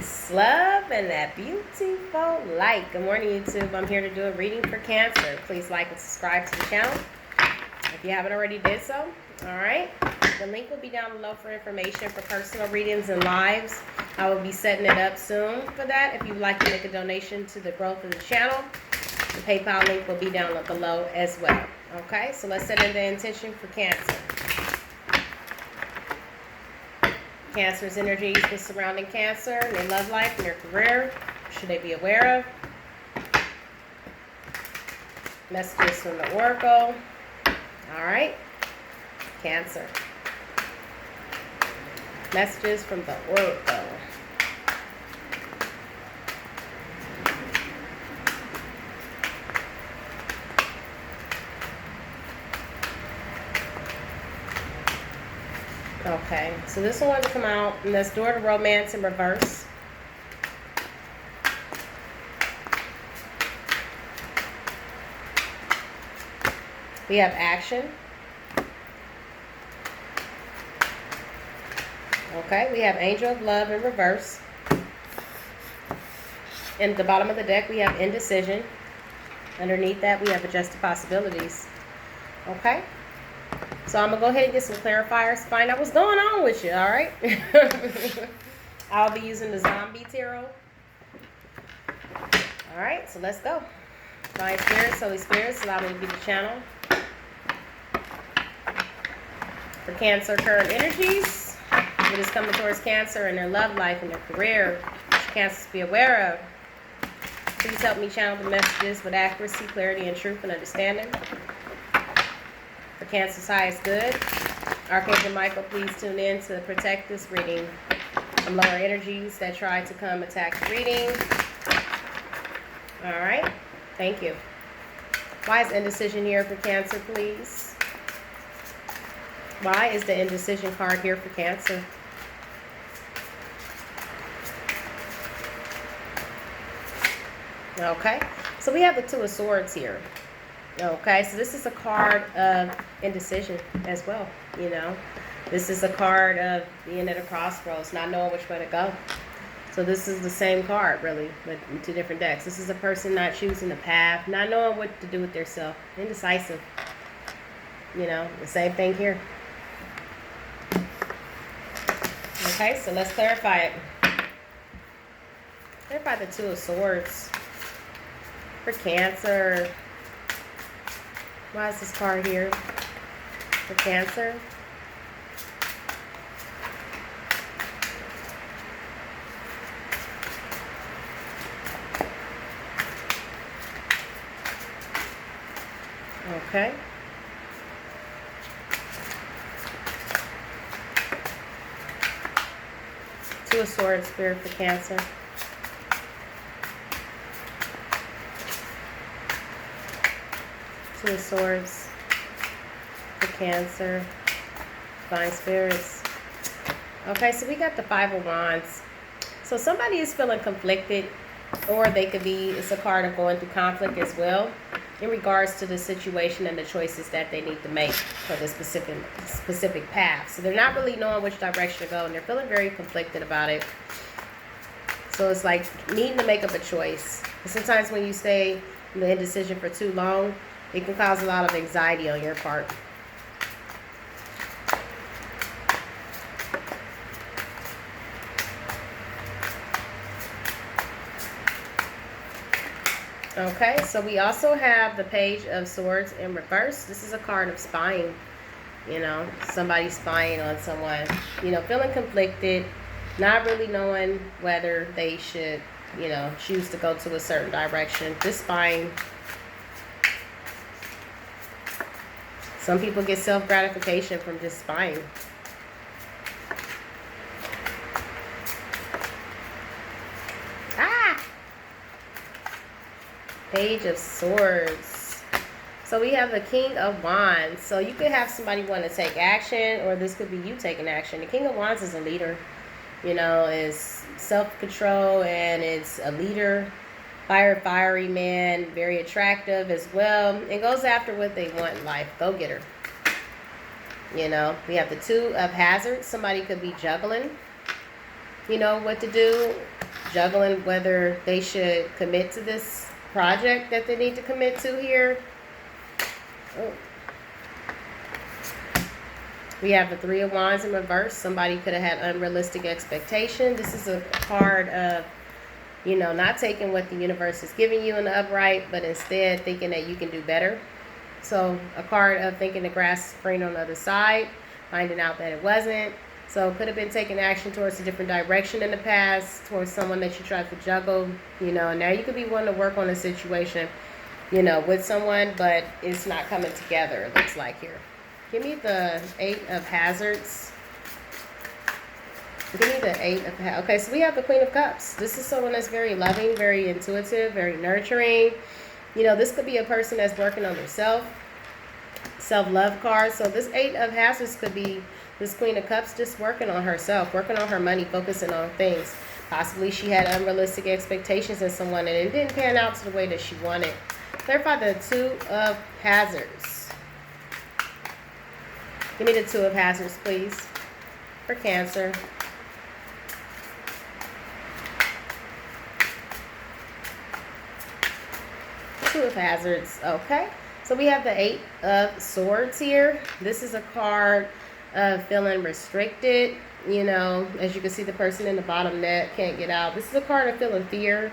peace, love, and that beautiful light. Good morning, YouTube. I'm here to do a reading for Cancer. Please like and subscribe to the channel if you haven't already did so. All right. The link will be down below for information for personal readings and lives. I will be setting it up soon for that. If you'd like to make a donation to the growth of the channel, the PayPal link will be down below as well. Okay, so let's set in the intention for Cancer. Cancer's energies with surrounding Cancer and their love life and their career. Should they be aware of? Messages from the Oracle. All right. Cancer. Messages from the Oracle. Okay, so this one wanted to come out, and that's Door to Romance in reverse. We have action. Okay, we have Angel of Love in reverse. And at the bottom of the deck, we have indecision. Underneath that, we have adjusted possibilities. Okay? So I'm going to go ahead and get some clarifiers to find out what's going on with you, all right? I'll be using the Zombie Tarot. All right, so let's go. Divine Spirits, Holy Spirits, allow me to be the channel. For Cancer current energies, what is coming towards Cancer in their love life and their career, what should Cancers be aware of? Please help me channel the messages with accuracy, clarity, and truth and understanding. For Cancer's highest good, Archangel Michael, please tune in to protect this reading from lower energies that try to come attack the reading. All right, thank you. Why is indecision here for Cancer, please? Why is the indecision card here for Cancer? Okay, so we have the Two of Swords here. Okay, so this is a card of indecision as well, you know. This is a card of being at a crossroads, not knowing which way to go. So this is the same card, really, but in two different decks. This is a person not choosing the path, not knowing what to do with themselves, indecisive. You know, the same thing here. Okay, so let's clarify it. Clarify the Two of Swords for Cancer. Why is this card here for Cancer? Okay. Two of Swords, Spirit for Cancer. Two of Swords for Cancer. Divine Spirits. Okay, so we got the Five of Wands. So somebody is feeling conflicted, or they could be, it's a card of going through conflict as well in regards to the situation and the choices that they need to make for the specific path. So they're not really knowing which direction to go, and they're feeling very conflicted about it. So it's like needing to make up a choice. And sometimes when you stay in the indecision for too long, it can cause a lot of anxiety on your part. Okay, so we also have the Page of Swords in reverse. This is a card of spying. You know, somebody spying on someone. You know, feeling conflicted, not really knowing whether they should, you know, choose to go to a certain direction. Just spying. Some people get self-gratification from just spying. Page of Swords. So we have the King of Wands. So you could have somebody want to take action, or this could be you taking action. The King of Wands is a leader, you know, is self-control, and it's a leader, fiery man, very attractive as well, and goes after what they want in life. Go getter. You know, we have the Two of Hazards. Somebody could be juggling, you know, what to do. juggling whether they should commit to this project that they need to commit to here. Oh. We have the Three of Wands in reverse. Somebody could have had unrealistic expectation. This is a card of, you know, not taking what the universe is giving you in the upright, but instead thinking that you can do better. So a card of thinking the grass is green on the other side, finding out that it wasn't. So could have been taking action towards a different direction in the past, towards someone that you tried to juggle, you know, and now you could be wanting to work on a situation, you know, with someone, but it's not coming together, it looks like here. Give me the Eight of Hazards. Give me the Eight of Hazards. Okay, so we have the Queen of Cups. This is someone that's very loving, very intuitive, very nurturing. You know, this could be a person that's working on themselves. Self-love card. So this Eight of Hazards could be this Queen of Cups just working on herself, working on her money, focusing on things. Possibly she had unrealistic expectations in someone and it didn't pan out to the way that she wanted. Clarify the Two of Hazards. Give me the Two of Hazards, please, for Cancer. Two of Hazards, okay. So we have the Eight of Swords here. This is a card of feeling restricted. You know, as you can see, the person in the bottom net can't get out. This is a card of feeling fear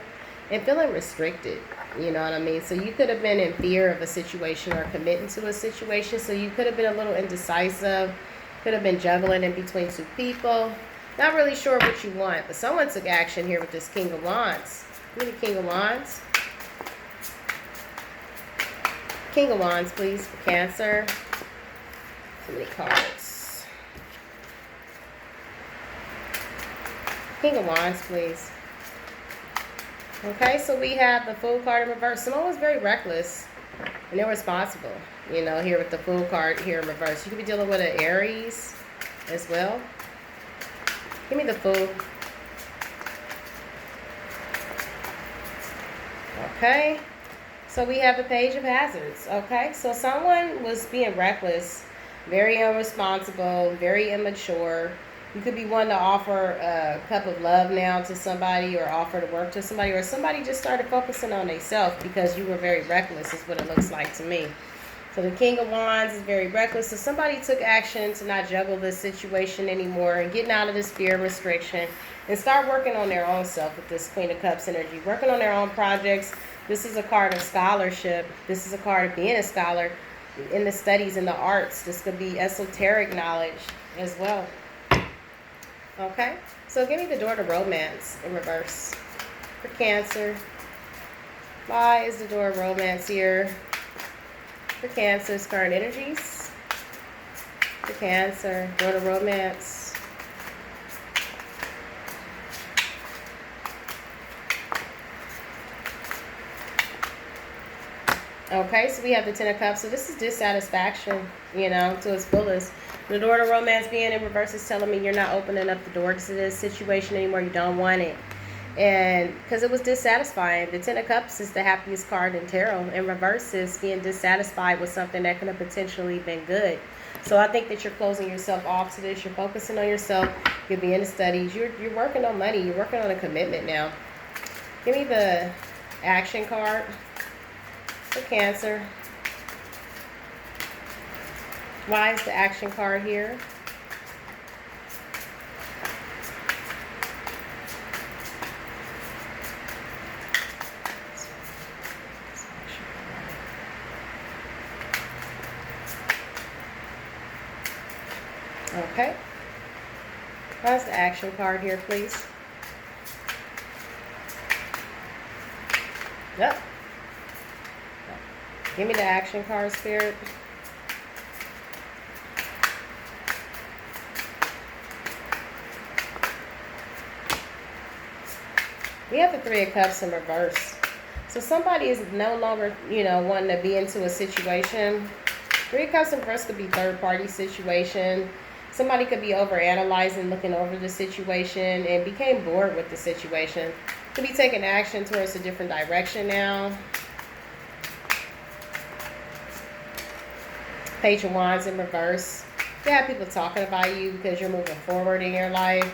and feeling restricted. You know what I mean? So you could have been in fear of a situation or committing to a situation. So you could have been a little indecisive. Could have been juggling in between two people. Not really sure what you want. But someone took action here with this King of Wands. Give me the King of Wands. King of Wands, please, for Cancer. Too many cards. King of Wands, please. Okay, so we have the Fool card in reverse. Someone was very reckless and irresponsible, you know, here with the Fool card here in reverse. You could be dealing with an Aries as well. Give me the Fool. Okay, so we have the Page of Hazards. Okay, so someone was being reckless, very irresponsible, very immature. You could be wanting to offer a cup of love now to somebody or offer to work to somebody, or somebody just started focusing on themselves because you were very reckless is what it looks like to me. So the King of Wands is very reckless. So somebody took action to not juggle this situation anymore and getting out of this fear and restriction and start working on their own self with this Queen of Cups energy, working on their own projects. This is a card of scholarship. This is a card of being a scholar in the studies, in the arts. This could be esoteric knowledge as well. Okay, so give me the Door to Romance in reverse for Cancer. Why is the Door of Romance here for Cancer's current energies? For Cancer, Door to Romance. Okay, so we have the Ten of Cups. So this is dissatisfaction, you know, to its fullest. The Door to Romance being in reverse is telling me you're not opening up the door to this situation anymore. You don't want it. And because it was dissatisfying. The Ten of Cups is the happiest card in tarot. In reverse is being dissatisfied with something that could have potentially been good. So I think that you're closing yourself off to this. You're focusing on yourself. You'll be in the studies. You're working on money. You're working on a commitment now. Give me the action card for Cancer. Why is the action card here? Okay. Why's the action card here, please? Yep. Give me the action card, Spirit. We have the Three of Cups in reverse. So somebody is no longer, you know, wanting to be into a situation. Three of Cups in reverse could be third-party situation. Somebody could be over-analyzing, looking over the situation, and became bored with the situation. Could be taking action towards a different direction now. Page of Wands in reverse. You have people talking about you because you're moving forward in your life.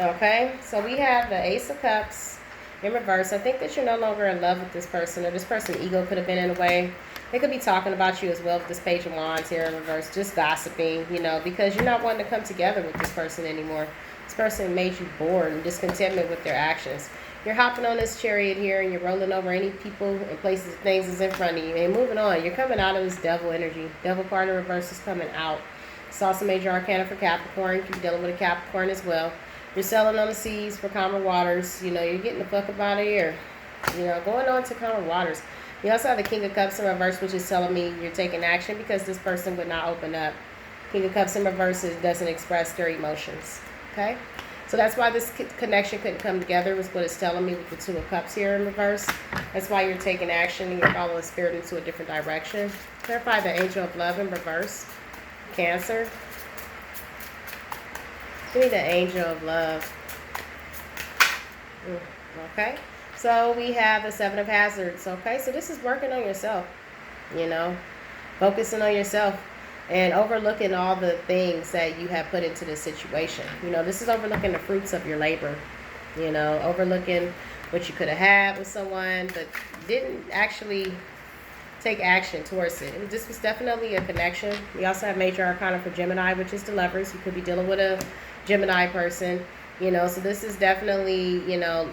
Okay, so we have the Ace of Cups in reverse. I think that you're no longer in love with this person, or this person's ego could have been in a way. They could be talking about you as well with this Page of Wands here in reverse, just gossiping, because you're not wanting to come together with this person anymore. This person made you bored and discontentment with their actions. You're hopping on this chariot here and you're rolling over any people and places, things that's in front of you and moving on. You're coming out of this devil energy. Devil card in reverse is coming out. It's also major arcana for Capricorn. You can be dealing with a Capricorn as well. You're sailing on the seas for calmer waters. You're getting the fuck up out of here. Going on to calmer waters. You also have the King of Cups in reverse, which is telling me you're taking action because this person would not open up. King of Cups in reverse doesn't express their emotions. Okay? So that's why this connection couldn't come together, was what it's telling me with the Two of Cups here in reverse. That's why you're taking action and you're following spirit into a different direction. Clarify the Angel of Love in reverse. Cancer. Give me the Angel of Love. Okay. So we have the Seven of Hazards. Okay. So this is working on yourself. Focusing on yourself. And overlooking all the things that you have put into this situation. This is overlooking the fruits of your labor. Overlooking what you could have had with someone, but didn't actually take action towards it. This was definitely a connection. We also have major arcana for Gemini, which is the Lovers. You could be dealing with a Gemini person. So this is definitely,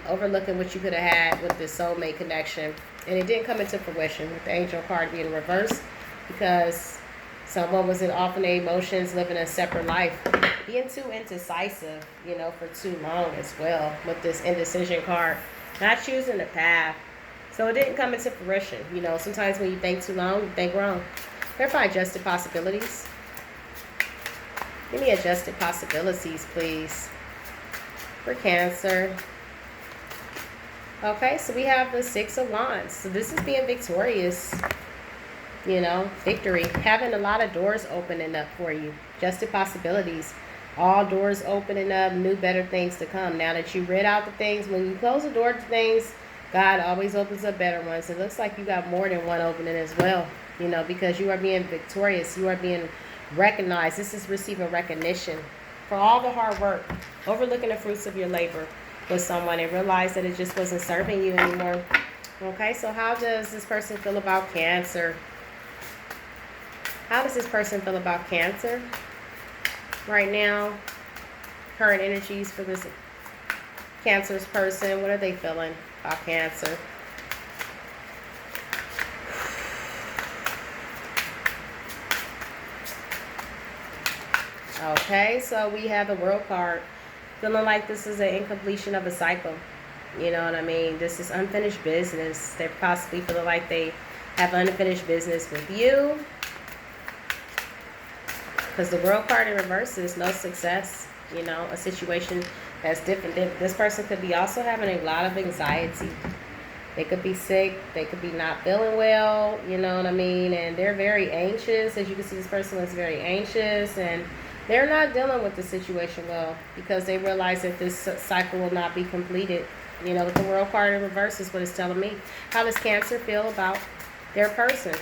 overlooking what you could have had with this soulmate connection. And it didn't come into fruition with the Angel card being reversed because someone was off in their emotions, living a separate life, being too indecisive, for too long as well with this indecision card, not choosing the path. So it didn't come into fruition. Sometimes when you think too long, you think wrong. Clarify adjusted possibilities. Give me adjusted possibilities, please, for Cancer. Okay, so we have the Six of Wands. So this is being victorious. Victory. Having a lot of doors opening up for you. Adjusted possibilities. All doors opening up, new, better things to come. Now that you read out the things, when you close the door to things, God always opens up better ones. It looks like you got more than one opening as well, because you are being victorious. You are being recognized. This is receiving recognition for all the hard work, overlooking the fruits of your labor with someone and realize that it just wasn't serving you anymore. Okay, so how does this person feel about Cancer? How does this person feel about Cancer right now? Current energies for this Cancer's person. What are they feeling about Cancer? Okay, so we have the World card. Feeling like this is an incompletion of a cycle. You know what I mean? This is unfinished business. They're possibly feeling like they have unfinished business with you. Because the World card in reverse is no success. A situation that's different. This person could be also having a lot of anxiety. They could be sick. They could be not feeling well. You know what I mean? And they're very anxious. As you can see, this person is very anxious. And they're not dealing with the situation well because they realize that this cycle will not be completed. With the World card in reverse is what it's telling me. How does Cancer feel about their person?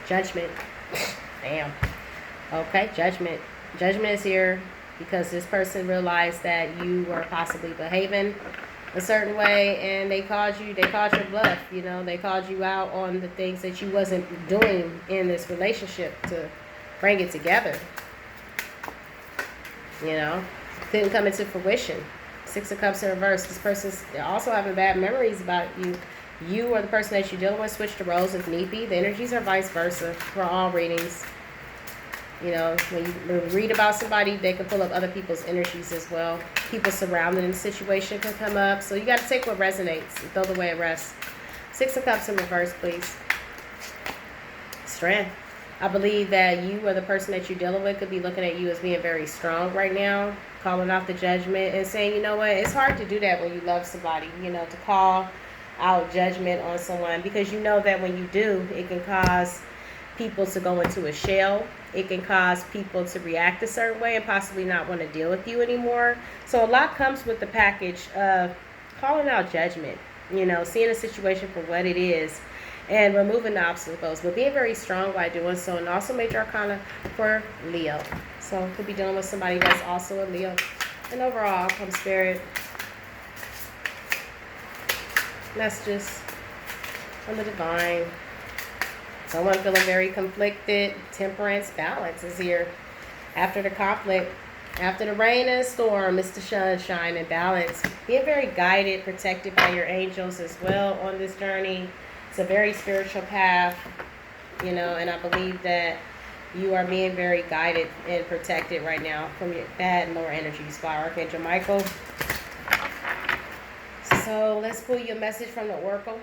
Judgment. Damn. Okay, judgment. Judgment is here because this person realized that you were possibly behaving a certain way and they called your bluff. They called you out on the things that you wasn't doing in this relationship to bring it together. Couldn't come into fruition. Six of Cups in reverse. This person's also having bad memories about you. You or the person that you're dealing with, switch the roles if need be. The energies are vice versa for all readings. When you read about somebody, they can pull up other people's energies as well. People surrounding the situation can come up. So you got to take what resonates and throw the way it rests. Six of Cups in reverse, please. Strength. I believe that you or the person that you're dealing with could be looking at you as being very strong right now, calling out the judgment and saying, you know what, it's hard to do that when you love somebody, to call out judgment on someone because you know that when you do, it can cause people to go into a shell. It can cause people to react a certain way and possibly not want to deal with you anymore. So a lot comes with the package of calling out judgment, seeing a situation for what it is and removing the obstacles, but being very strong by doing so. And also major arcana for Leo. So could be dealing with somebody that's also a Leo. And overall, come Spirit, messages from the divine. Someone feeling very conflicted. Temperance, balance is here. After the conflict, after the rain and storm, it's the sunshine and balance. Being very guided, protected by your angels as well on this journey. It's a very spiritual path, you know, and I believe that you are being very guided and protected right now from your bad and lower energies by Archangel Michael. So let's pull you a message from the Oracle.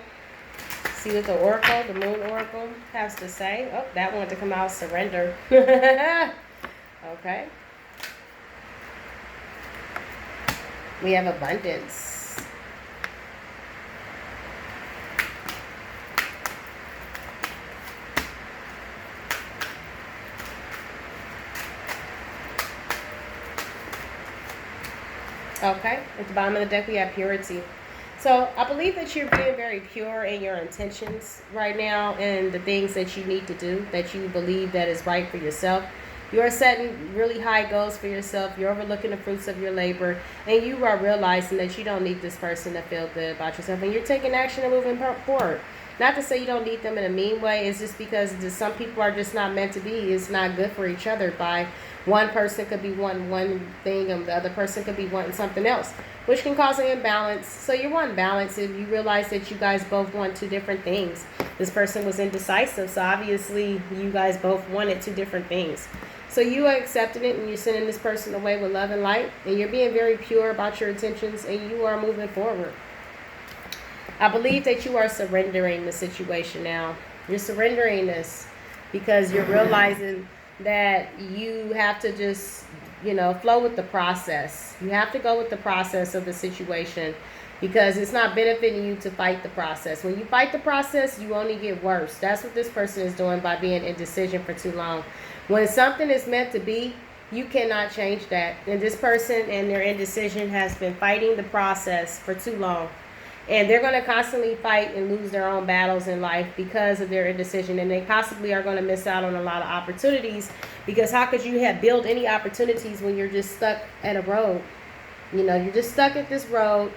See what the Oracle, the Moon Oracle, has to say. Oh, that wanted to come out, surrender. Okay. We have abundance. Okay. At the bottom of the deck, we have purity. So I believe that you're being very pure in your intentions right now and the things that you need to do, that you believe that is right for yourself. You are setting really high goals for yourself. You're overlooking the fruits of your labor, and you are realizing that you don't need this person to feel good about yourself, and you're taking action and moving forward. Not to say you don't need them in a mean way. It's just because some people are just not meant to be. It's not good for each other. By one person could be wanting one thing, and the other person could be wanting something else, which can cause an imbalance. So you're wanting balance if you realize that you guys both want two different things. This person was indecisive, so obviously you guys both wanted two different things. So you are accepting it, and you're sending this person away with love and light, and you're being very pure about your intentions, and you are moving forward. I believe that you are surrendering the situation now. You're surrendering this because you're realizing that you have to just, you know, flow with the process. You have to go with the process of the situation because it's not benefiting you to fight the process. When you fight the process, you only get worse. That's what this person is doing by being indecision for too long. When something is meant to be, you cannot change that. And this person and their indecision has been fighting the process for too long. And they're going to constantly fight and lose their own battles in life because of their indecision. And they possibly are going to miss out on a lot of opportunities because how could you have built any opportunities when you're just stuck at a road? You know, you're just stuck at this road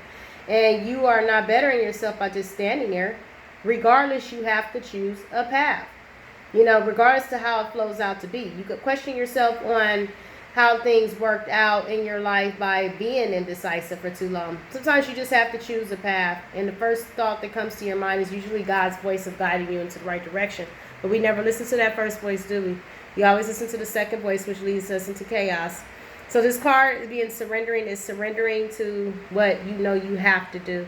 and you are not bettering yourself by just standing there. Regardless, you have to choose a path. You know, regardless to how it flows out to be. You could question yourself on how things worked out in your life by being indecisive for too long. Sometimes you just have to choose a path. And the first thought that comes to your mind is usually God's voice of guiding you into the right direction. But we never listen to that first voice, do we? We always listen to the second voice, which leads us into chaos. So this card being surrendering is surrendering to what you know you have to do.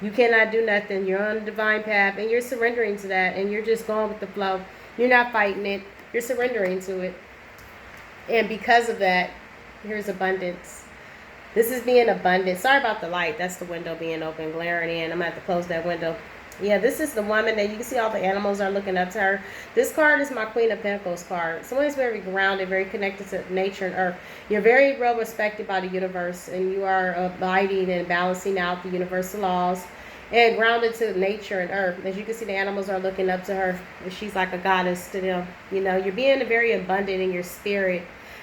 You cannot do nothing. You're on a divine path and you're surrendering to that and you're just going with the flow. You're not fighting it. You're surrendering to it. And because of that, here's abundance. This is being abundant. Sorry about the light. That's the window being open, glaring in. I'm going to have to close that window. Yeah, this is the woman that you can see all the animals are looking up to her. This card is my Queen of Pentacles card. Someone is very grounded, very connected to nature and earth. You're very well respected by the universe, and you are abiding and balancing out the universal laws and grounded to nature and earth. As you can see, the animals are looking up to her. She's like a goddess to them. You know, you're being very abundant in your spirit,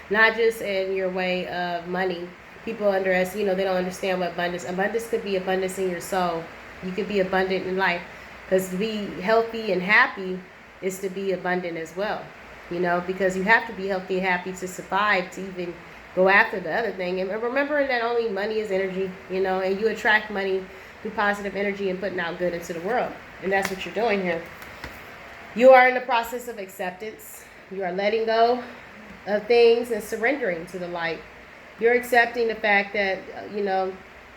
not just in your way of money. People underestimate, you know, they don't understand what abundance could be. Abundance in your soul. You could be abundant in life, because to be healthy and happy is to be abundant as well, you know, because you have to be healthy and happy to survive, to even go after the other thing. And remember that only money is energy, you know, and you attract money through positive energy and putting out good into the world. And that's what you're doing here. You are in the process of acceptance. You are letting go of things and surrendering to the light. You're accepting the fact that, you know,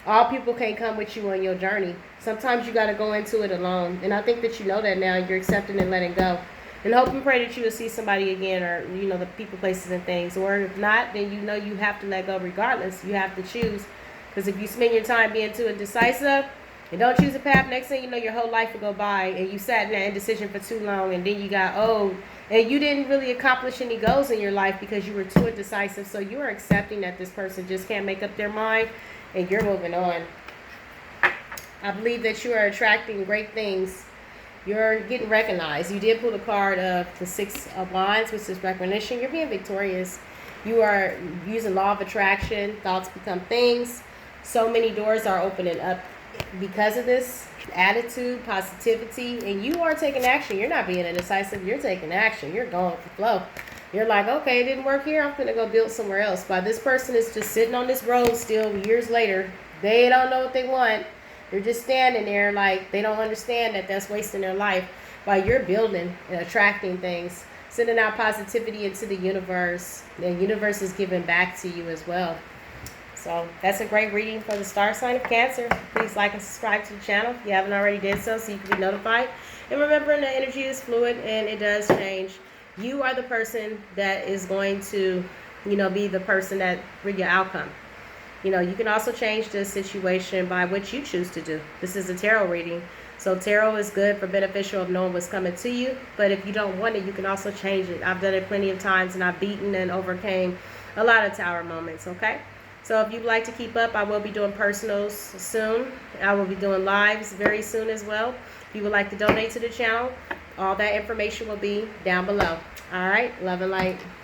all people can't come with you on your journey. Sometimes you got to go into it alone. And I think that you know that now. You're accepting and letting go. And hope and pray that you will see somebody again, or, you know, the people, places, and things. Or if not, then you know you have to let go regardless. You have to choose. Because if you spend your time being too indecisive and don't choose a path, next thing you know, your whole life will go by. And you sat in that indecision for too long. And then you got old. And you didn't really accomplish any goals in your life because you were too indecisive. So you are accepting that this person just can't make up their mind. And you're moving on. I believe that you are attracting great things You're getting recognized. You did pull the card of the Six of Wands, which is recognition. You're being victorious. You are using law of attraction. Thoughts become things. So many doors are opening up because of this attitude, positivity, and you are taking action. You're not being indecisive. You're taking action. You're going with the flow. You're like, okay, it didn't work here. I'm going to go build somewhere else. While this person is just sitting on this road still years later. They don't know what they want. They're just standing there like they don't understand that that's wasting their life while you're building and attracting things, sending out positivity into the universe. The universe is giving back to you as well. So that's a great reading for the star sign of Cancer. Please like and subscribe to the channel if you haven't already did so you can be notified. And remember, the energy is fluid and it does change. You are the person that is going to, be the person that bring your outcome. You can also change the situation by what you choose to do. This is a tarot reading. So tarot is good for beneficial of knowing what's coming to you. But if you don't want it, you can also change it. I've done it plenty of times and I've beaten and overcame a lot of tower moments, okay? So if you'd like to keep up, I will be doing personals soon. I will be doing lives very soon as well. If you would like to donate to the channel, all that information will be down below. All right, love and light.